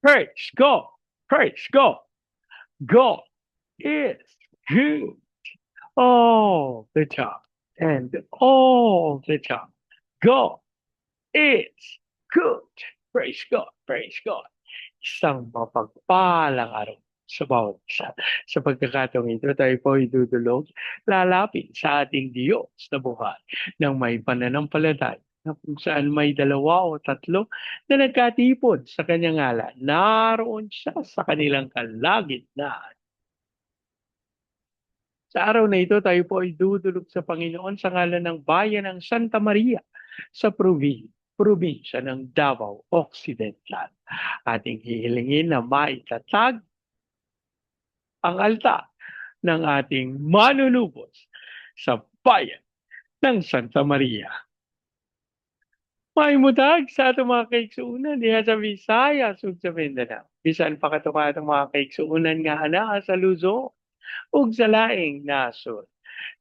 Praise God. Praise God. God is good all the time. And all the time. God is good. Praise God. Praise God. Isang mapagpalang araw sa bawat isa. Sa pagkakataong ito, tayo po idudulog, lalapit sa ating Diyos na buhay ng may pananampalataya na kung saan may dalawa o tatlo na nagkatipon sa kanyang ngalan. Naroon siya sa kanilang kalagitnaan. Sa araw na ito, tayo po ay dudulog sa Panginoon sa ngalan ng bayan ng Santa Maria sa probinsya ng Davao Occidental. Ating hihilingin na maitatag ang altar ng ating manunubos sa bayan ng Santa Maria. Maimutag sa atong mga kaiksuunan diha sa Visayas ug sa Mindanao. Bisan pa katong mga kaiksuunan nga anaa sa Luzon ug sa laing nasod.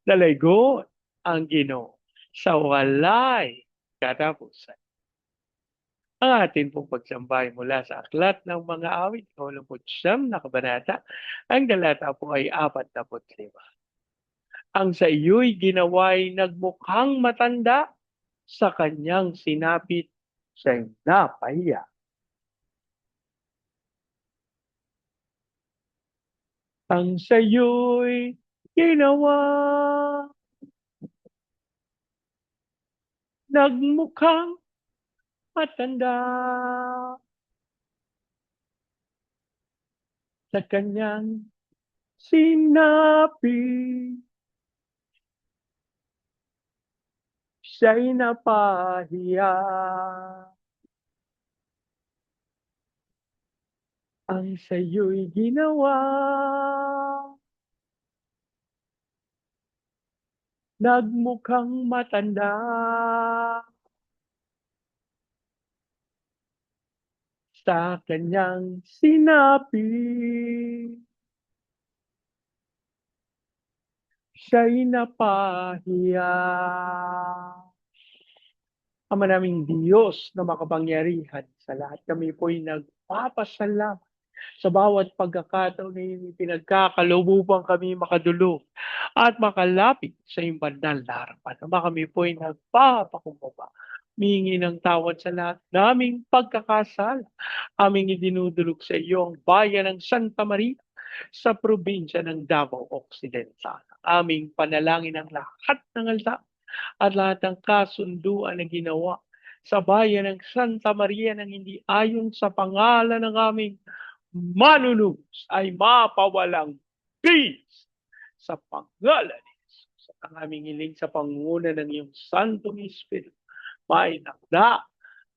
Dalaygon ang Ginoo sa walay katapusan. Ang atin pong pagsambay mula sa aklat ng mga awit, 29 na kabanata, ang dalata po ay 45. Ang sa iyo'y ginawa'y nagmukhang matanda, sa kanyang sinapit siya'y napahiya. Ang sa iyo'y ginawa, nagmukhang matanda, sa kanyang sinapit siya'y napahiya. Ang sa'yo'y ginawa, nagmukhang matanda, sa kanyang sinapit siya'y napahiya. Ama naming Diyos na makapangyarihan sa lahat, kami po'y nagpapasalamat sa bawat pagkakataon na pinagkakalooban kami makadulog at makalapit sa iyong banal na harapan. Ama, kami po'y nagpapakumbaba, humingi ng tawad sa lahat naming pagkakasala. Aming idinudulog sa iyo ang bayan ng Santa Maria sa probinsya ng Davao Occidental. Aming panalangin ang lahat ng altar at lahat ng kasunduan na ginawa sa bayan ng Santa Maria nang hindi ayon sa pangalan ng aming manunubos ay mapawalang peace sa pangalan ni Jesus. At ang aming hiling sa pangunguna ng iyong Santong Espiritu, may nakda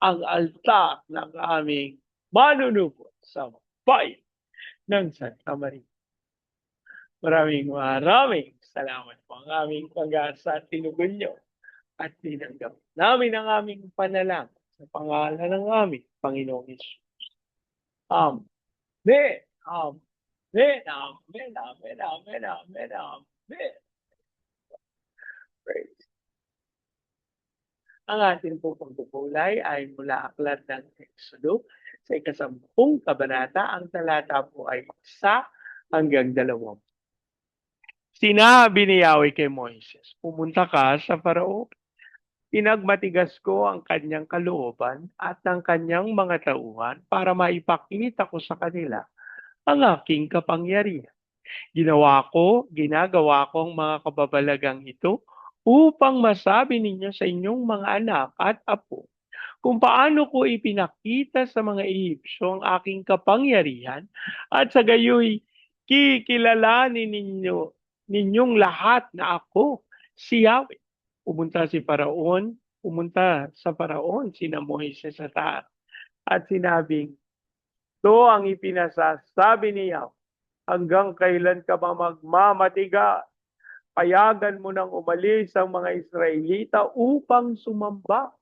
ang altar ng aming manunubos sa bayan ng Santa Maria. Maraming salamat po. Ang aming pag-asa at tinugon nyo at tinanggap namin ang aming panalangin sa pangalan ng aming Panginoong Hesus. Amen. Amen. Amen. Amen. Amen. Amen. Amen. Praise. Ang ating pong pagpupulay ay mula aklat ng Exodo sa 10 kabanata. Ang talata po ay 1 hanggang 2. Sinabi ni Yahweh kay Moises, pumunta ka sa Farao. Pinagmatigas ko ang kanyang kalooban at ang kanyang mga tauhan para maipakita ko sa kanila ang aking kapangyarihan. Ginagawa ko ang mga kababalagang ito upang masabi ninyo sa inyong mga anak at apo kung paano ko ipinakita sa mga Ehipsyo ang aking kapangyarihan at sa gayoy kikilalanin ninyong lahat na ako si Yahweh. Pumunta sa Paraon sina Moises at Aaron at sinabing, ito ang ipinasasabi ni Yahweh, hanggang kailan ka ba magmamatigas? Payagan mo nang umalis ang mga Israelita upang sumamba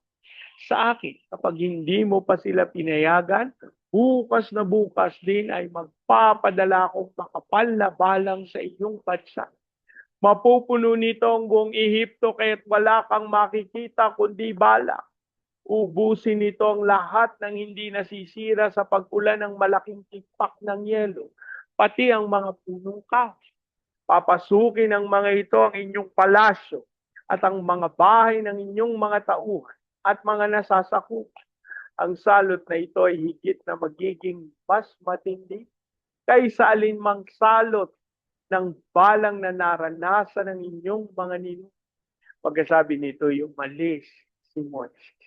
sa akin. Kapag hindi mo pa sila pinayagan, bukas na bukas din ay magpapadala akong makapal na balang sa iyong bansa. Mapupuno nito ang buong Ehipto kaya't wala kang makikita kundi bala. Ubusin nito ang lahat ng hindi nasisira sa pag-ulan ng malaking tikpak ng yelo, pati ang mga punong kahoy. Papasukin ng mga ito ang inyong palasyo at ang mga bahay ng inyong mga tauhan at mga nasasakupan. Ang salot na ito ay higit na magiging mas matindi kaysa alinmang salot ng balang na naranasan ng inyong mga ninuno. Pagkasabi nito, umalis si Moises.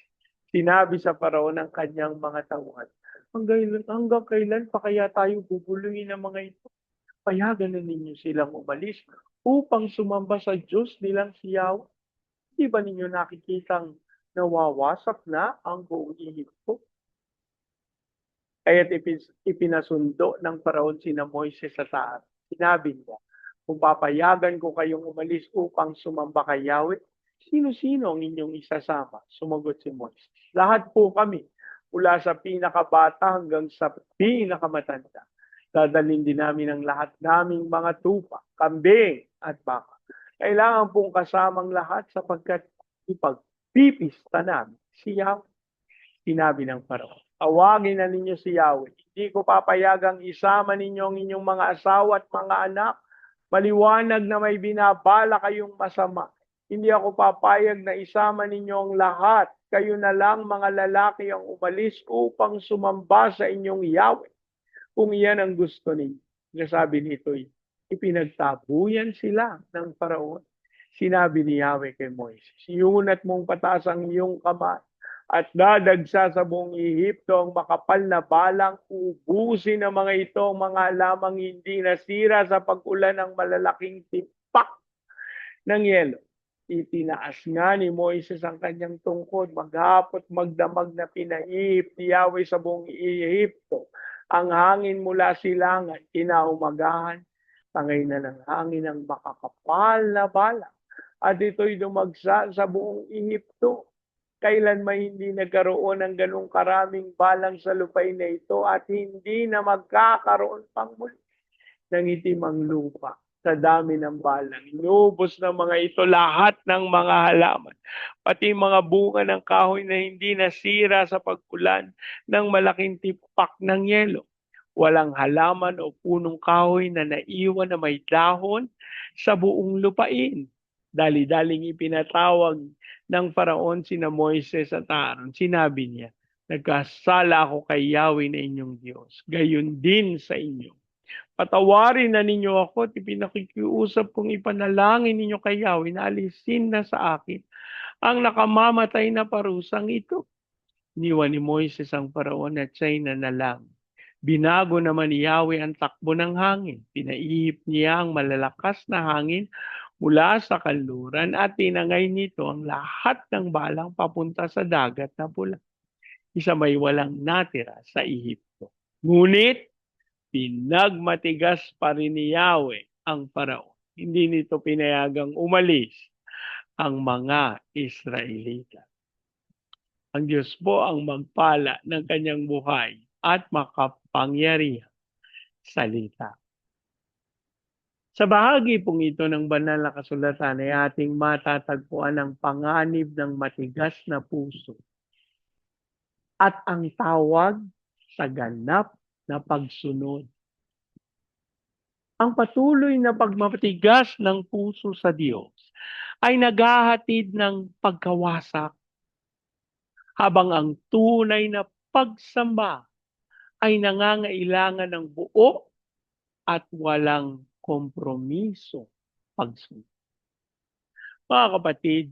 Sinabi sa Paraon ng kanyang mga tauhan, hanggang kailan pa kaya tayo bubuluhin ng mga ito? Payagan na ninyo silang umalis upang sumamba sa Diyos nilang si Yahweh. Di ba ninyo nakikitang nawawasak na ang buong Ehipto? Kaya't ipinasundo ng Paraon sina Moises sa taas. Sinabi niya, kung papayagan ko kayong umalis upang sumamba kay Yahweh, sino-sino ang inyong isasama? Sumagot si Moises. Lahat po kami, mula sa pinakabata hanggang sa pinakamatanda. Dadalhin din namin ang lahat naming mga tupa, kambing at baka. Kailangan pong kasamang lahat sapagkat ipagpipista namin si Yahweh. Sinabi ng Paraon, tawagin na ninyo si Yahweh. Hindi ko papayagang isama ninyo ang inyong mga asawa at mga anak. Maliwanag na may binabala kayong masama. Hindi ako papayag na isama ninyo ang lahat. Kayo na lang mga lalaki ang umalis upang sumamba sa inyong Yahweh. Kung iyan ang gusto ninyo. Nasabi nito, ipinagtabuyan sila ng Paraon. Sinabi ni Yahweh kay Moises, iunat mong pataas ang iyong kamay at dadagsa sa buong Ehipto ang makapal na balang, ubusin ng mga ito ang mga halamang hindi nasira sa pag-ulan ng malalaking tipak ng yelo. Itinaas nga ni Moises ang kanyang tungkod, maghapot magdamag na pinaihip ni Yahweh sa buong Ehipto. Ang hangin mula silangan, kinaumagahan, tangay na ng hangin ang makakapal na bala. At ito'y dumagsa sa buong Ehipto. Kailan may hindi nagkaroon ng ganong karaming balang sa lupain na ito at hindi na magkakaroon pang muli ng itim ang lupa sa dami ng balang. Inubos ng mga ito lahat ng mga halaman, pati mga bunga ng kahoy na hindi nasira sa pagkulan ng malaking tipak ng yelo. Walang halaman o punong kahoy na naiwan na may dahon sa buong lupain. Dali-daling ipinatawag ng Paraon sina Moises at Aaron. Sinabi niya, nagkasala ako kay Yahweh na inyong Diyos. Gayon din sa inyo. Patawarin na ninyo ako at ipinakikiusap kong ipanalangin ninyo kay Yahweh na alisin na sa akin ang nakamamatay na parusang ito. Iniwan ni Moises ang Paraon at siya'y nanalang. Binago naman ni Yahweh ang takbo ng hangin. Pinaihip niya ang malalakas na hangin mula sa kanluran at tinangay nito ang lahat ng balang papunta sa dagat na pula. Isa may walang natira sa Ehipto. Ngunit, pinagmatigas pa rin ni Yahweh ang Paraon. Hindi nito pinayagang umalis ang mga Israelita. Ang Diyos po ang magpala ng kanyang buhay at makapangyarihang salita. Sa bahagi pong ito ng banal na kasulatan ay ating matatagpuan ang panganib ng matigas na puso at ang tawag sa ganap na pagsunod. Ang patuloy na pagmamatigas ng puso sa Diyos ay naghahatid ng pagkawasak, habang ang tunay na pagsamba ay nangangailangan ng buo at walang kompromiso pagsunod. Mga kapatid,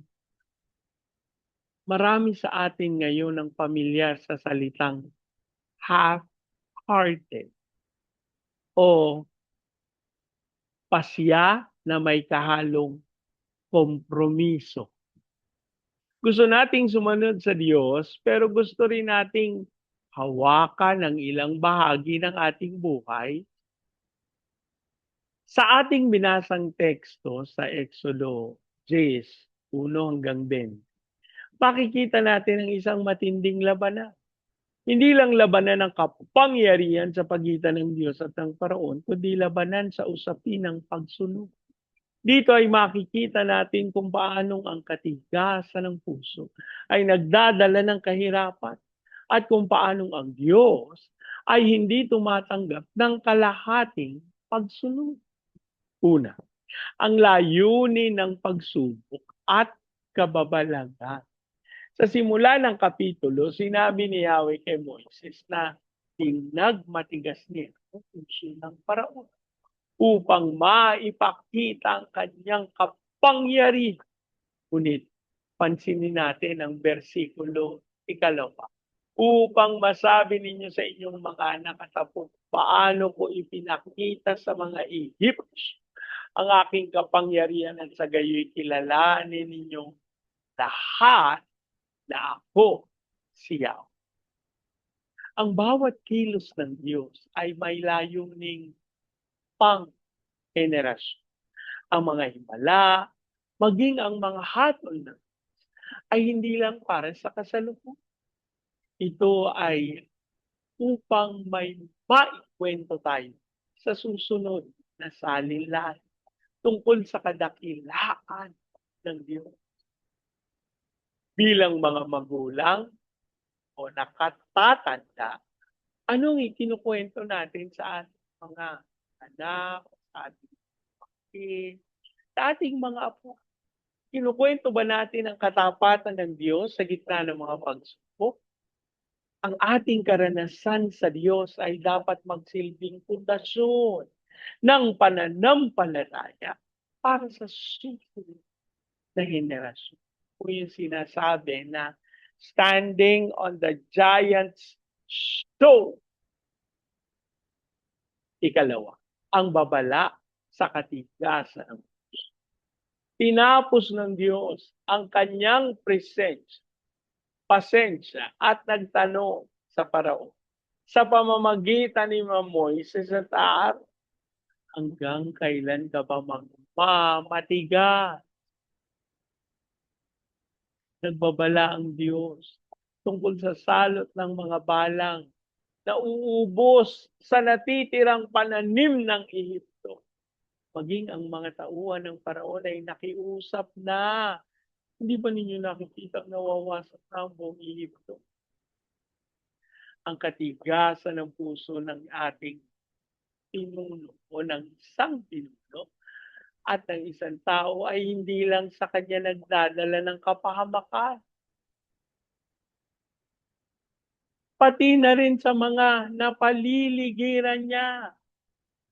marami sa atin ngayon ang pamilyar sa salitang half-hearted o pasya na may kahalong kompromiso. Gusto nating sumunod sa Diyos, pero gusto rin nating hawakan ang ilang bahagi ng ating buhay. Sa ating binasang teksto sa Exodo 10:1-20, makikita natin ang isang matinding labanan. Hindi lang labanan ng kapangyarihan sa pagitan ng Diyos at ng Paraon, kundi labanan sa usapin ng pagsunod. Dito ay makikita natin kung paanong ang katigasan ng puso ay nagdadala ng kahirapan at kung paanong ang Diyos ay hindi tumatanggap ng kalahating pagsunod. Una, ang layunin ng pagsubok at kababalagan. Sa simula ng kapitulo, sinabi ni Yahweh kay Moises na tinagmatigas niya ang puso ng paraon upang maipakita ang kanyang kapangyarihan. Ngunit pansinin natin ang versikulo 2. Upang masabi ninyo sa inyong mga anak at apo, paano ko ipinakita sa mga Egyptians ang aking kapangyarihan at sa gayo'y kilalanin ninyong lahat na ako si Yahweh. Ang bawat kilos ng Diyos ay may layuning pang-henerasyon. Ang mga himala, maging ang mga hatol na ay hindi lang para sa kasalukuyan. Ito ay upang may maikwento tayo sa susunod na salinlan tungkol sa kadakilaan ng Diyos. Bilang mga magulang o nakatatanda, anong ikinukwento natin sa ating mga anak, sa ating kapatid, sa ating mga apo? Kinukwento ba natin ang katapatan ng Diyos sa gitna ng mga pagsubok? Ang ating karanasan sa Diyos ay dapat magsilbing pundasyon ng pananampalataya para sa susunod na henerasyon. Kung yung sinasabi na standing on the giant's stone. Ikalawa, ang babala sa katigasan ng Diyos. Tinapos ng Diyos ang kanyang pasensya at nagtanong sa Paraon sa pamamagitan ni Moises at Aaron, hanggang kailan ka ba magmamatigas? Nagbabala ang Diyos tungkol sa salot ng mga balang na uubos sa natitirang pananim ng Ehipto. Maging ang mga tauhan ng Paraon ay nakiusap na. Hindi ba ninyo nakikita nawawasak na ang buong Ehipto? Ang katigasan ng puso ng ating pinuno o ng isang pinuno at ng isang tao ay hindi lang sa kanya nagdadala ng kapahamakan, pati na rin sa mga napaliligiran niya.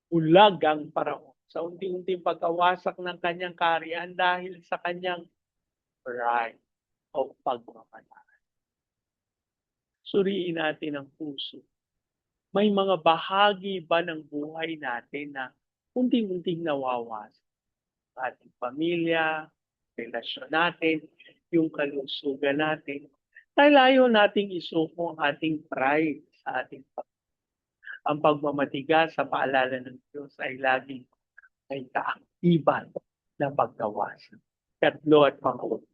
Ulag ang Paraon sa unti-unting pagkawasak ng kanyang kaharian dahil sa kanyang pride o pagmamataas. Suriin natin ang puso. May mga bahagi ba ng buhay natin na unti-unting nawawasak? Ating pamilya, relasyon natin, yung kalusugan natin. Dahil ayaw nating isuko ang ating pride sa ating pamilya. Ang pagmamatigas sa paalala ng Diyos ay laging may kaaktiban na pagkawasan. Katlo at pangulo,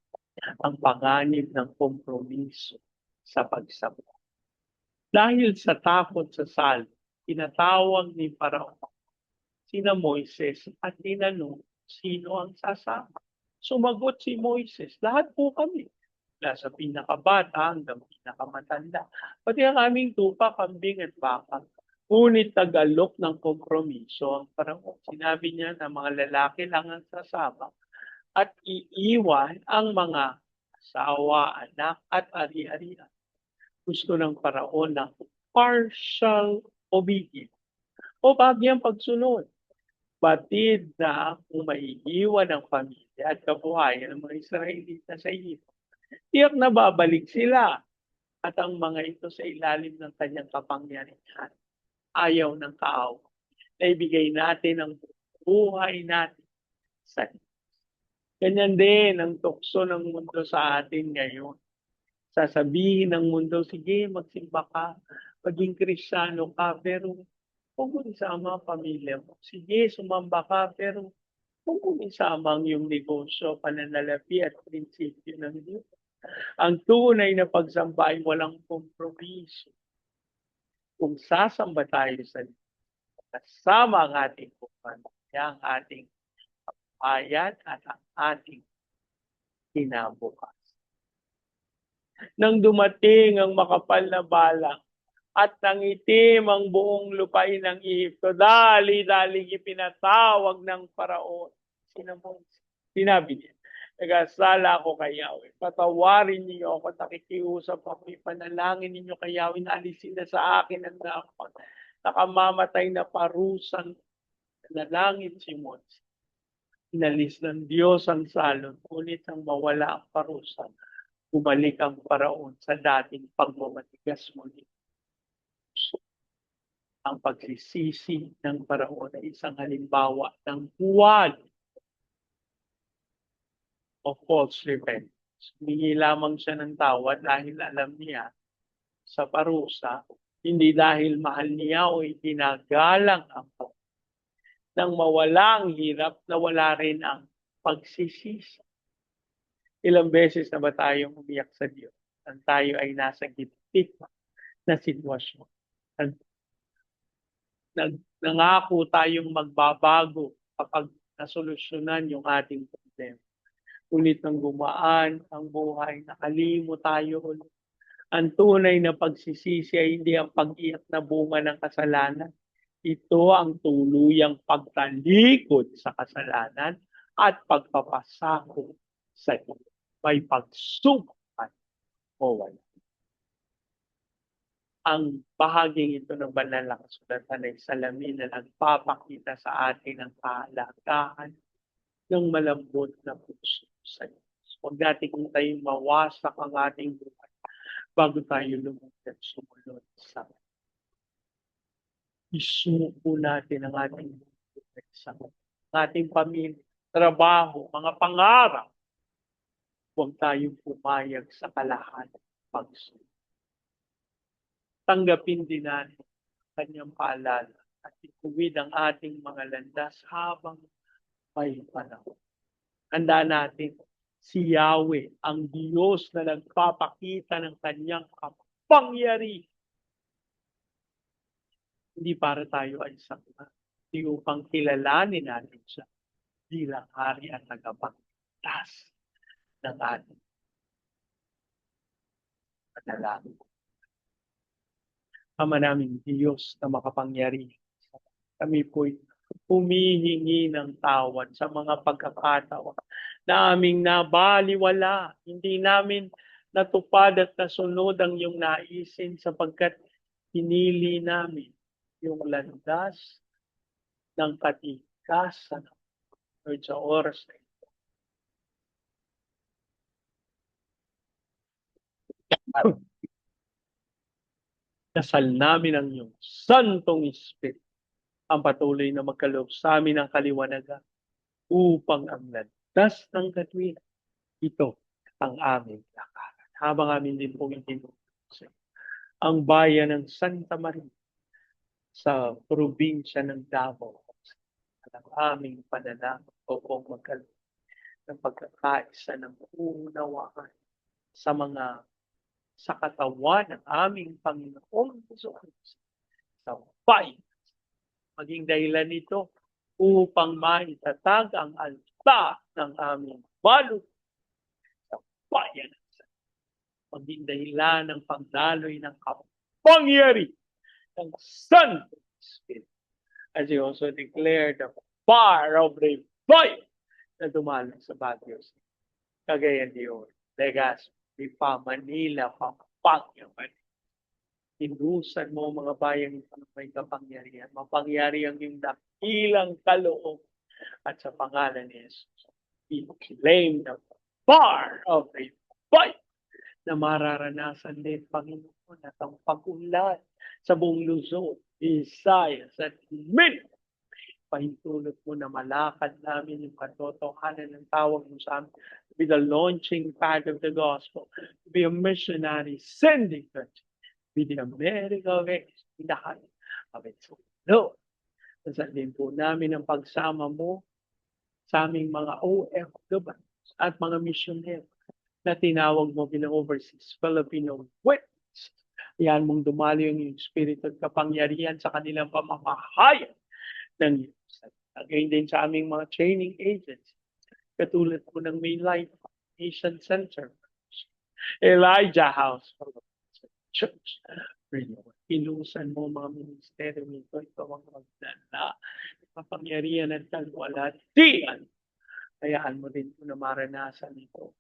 ang panganib ng kompromiso sa pagsamba. Dahil sa takot sa salo, tinatawag ni Paraon sina Moises at tinanong sino ang sasama. Sumagot si Moises, lahat po kami. Mula sa pinakabata hanggang pinakamatanda. Pati ang aming tupa, kambing at baka. Ngunit tagalok ng kompromiso ang Paraon. Sinabi niya na mga lalaki lang ang sasama at iiwan ang mga asawa, anak at ari-arian. Gusto ng Paraon ng partial obedience o bagyang pagsunod. Batid na kung maiiwan ang pamilya at kabuhayan ng mga Israelita sa Egypt, tiyak na babalik sila at ang mga ito sa ilalim ng kanyang kapangyarihan. Ayaw ng kaawa na ibigay natin ang buhay natin sa Diyos. Ganyan din ang tukso ng mundo sa atin ngayon. Sasabihin ng mundo, sige, magsimba ka, maging Kristiyano ka, pero huwag mo isama ang pamilya mo. Sige, sumamba ka, pero huwag mo isama ang iyong negosyo, pananalapi at prinsipyo ng Diyos. Ang tunay na pagsamba ay walang kompromiso. Kung sasamba tayo sa Diyos, kasama ang ating pamilya, ang ating bayan at ang ating kinabukas. Nang dumating ang makapal na balang at nangitim ang buong lupain ng Ehipto, dali-daling ipinatawag ng Paraon. Sinabi niya, nag-asala ako kay Yahweh. Patawarin niyo ako, nakikiusap ako, ipanalangin ninyo kay Yahweh na alisin na sa akin ang nakamamatay na parusang nalangin si Moses. Inalis ng Diyos ang salot, ngunit ang mawala ang parusa, bumalik ang Paraon sa dating pagmamatigas muli. Ang pagsisisi ng Paraon ay isang halimbawa ng huwad of false repentance. Humingi lamang siya ng tawad dahil alam niya sa parusa, hindi dahil mahal niya o itinagalang ang Panginoon. Nang mawala ang hirap, nawala rin ang pagsisisi. Ilang beses na ba tayong umiyak sa Diyos? Ang tayo ay nasa gitpit na sitwasyon. Nangako tayong magbabago kapag nasolusyonan yung ating problema. Ngunit nang gumaan ang buhay, nakalimo tayo ulit. Ang tunay na pagsisisi ay hindi ang pag-iyak na bunga ng kasalanan. Ito ang tuluyang pagtalikod sa kasalanan at pagpapasako sa iyo. May pagsubok o wala. Ang bahaging ito ng banal na kasulatan ay salamin na nagpapakita sa atin ang kahalagahan ng malambot na puso sa iyo. Huwag natin kung tayo mawasak ang ating buhay bago tayo lumutad sumunod sa isuko natin ang ating buhay sa ating pamilya, trabaho, mga pangarap. Huwag tayong pumayag sa kalahating pagsunod. Tanggapin din natin kanyang paalala at ituwid ang ating mga landas habang may panahon. Handa natin si Yahweh, ang Diyos na nagpapakita ng kanyang kapangyarihan. Hindi para tayo ay sakla, hindi upang kilalanin natin siya bilang hari at tagapagligtas ng ating panalangin. Ama naming Diyos na makapangyarihan, kami po'y humihingi ng tawad sa mga pagkakataon na aming nabaliwala. Hindi namin natupad at nasunod ang iyong naisin sapagkat pinili namin yung landas ng katikasan sa oras na ito. Dasal namin ang iyong Santong Espiritu ang patuloy na magkaloob sa amin ng kaliwanagan upang ang landas ng katwiran, ito ang aming lakaran. Habang amin din pong itinutulong ang bayan ng Santa Maria sa probinsya ng Davao, ang aming panalangin upang magkaloob ng pagkakaisa ng unawaan sa katawan ng aming Panginoong Jesucristo sa bayan. Maging dahilan nito upang maitatag ang altar ng aming balot sa bayan. Maging dahilan ng pagdaloy ng kapangyarihan ng Santo Spirit. As he also declared the fire of revival na dumalo sa Baguio City, Cagayan de Oro, Legazpi, Manila, Pampanga, Inusan mo mga bayang may kapangyarihan. Mapangyarihan yung dakilang kaloob. At sa pangalan ni Jesus, we claim the fire of revival na mararanasan din, Panginoon, at ang pag-unlad sa buong Luzon, Visayas at Mindanao. Pahintulot mo na malakad namin yung katotohanan ng tawag mo sa amin to be the launching pad of the gospel, to be a missionary sending church, be the America of Ace, lahat of its Lord. Nasalin po namin ang pagsama mo sa aming mga OFWs at mga missionary na tinawag mo bilang overseas Filipino witness. Yan mong dumalo yung espiritu at kapangyarihan sa kanilang pamamahayag ng Diyos. Gayon din sa aming mga training agents, katulad po ng Mainline Asian Center, Elijah House Church. Ilusan mo mga ministeryo nito, ito ang magdala, kapangyarihan at kalwalhatian. Hayaan mo din po na maranasan ito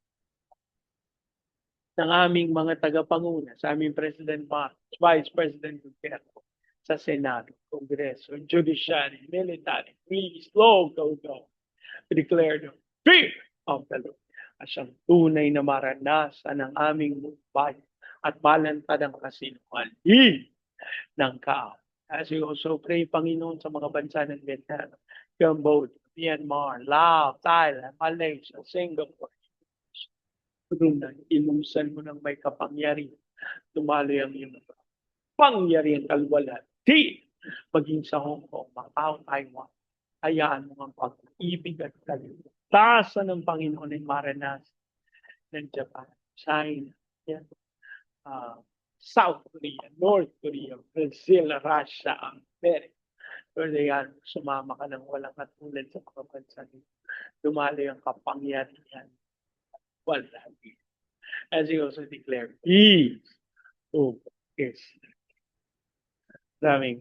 ng aming mga tagapanguna, sa aming President Marcos, Vice President Duterte, sa Senado, Kongreso, Judiciary, Military, Police, Local Government. Declare the fear of the Lord at siyang tunay na maranasan ng aming bayan at malantad ang kasinungaling ng kaaway. As we also pray, Panginoon, sa mga bansa ng Vietnam, Cambodia, Myanmar, Laos, Thailand, Malaysia, Singapore, Brunei, ilusan mo ng may kapangyarihan. Tumaloy ang iyong pangyarihan kalwalhati, maging sa Hong Kong, Macau, Taiwan. Hayaan mo ang pag-ibig at kaligtasan ng Panginoon ay maranas ng Japan, China, yan, South Korea, North Korea, Brazil, Russia, America. Lord, yan, sumama ka ng walang katulad sa mga bansa nito. Dumaloy ang kapangyarihan. Wala. As you also declare, peace over Israel. Maraming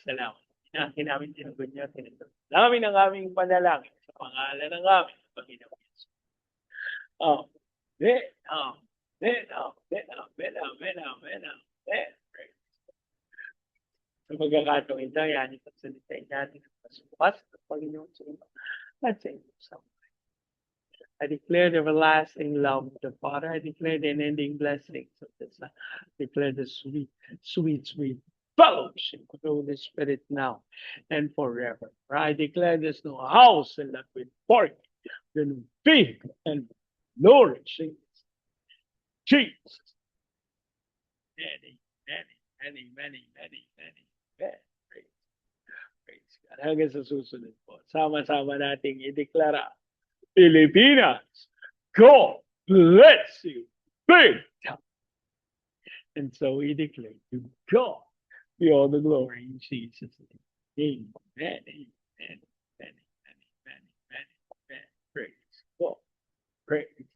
salamat. Inakin namin tinugod niya, tinutulog namin ang aming panalangin sa pangalan ng aming Panginoon Yesus. Amen. Amen. Amen. Amen. Amen. Amen. Amen. Sa pagkakataong ito, yan yung pagsalitain natin ang pasukas ng Panginoon sa inyo at sa inyo sa I declare the everlasting love of the Father. I declare the unending blessings of the Son. I declare the sweet, sweet, sweet fellowship of the Holy Spirit now and forever. I declare there's no house in that with pork, then big and nourishing Jesus. Many. Praise God. Hanggang sa susunod po. Sama-sama nating ideklara. Pilipinas, God bless you big time. And so we declare to God be all the glory in Jesus' name. Amen. Amen.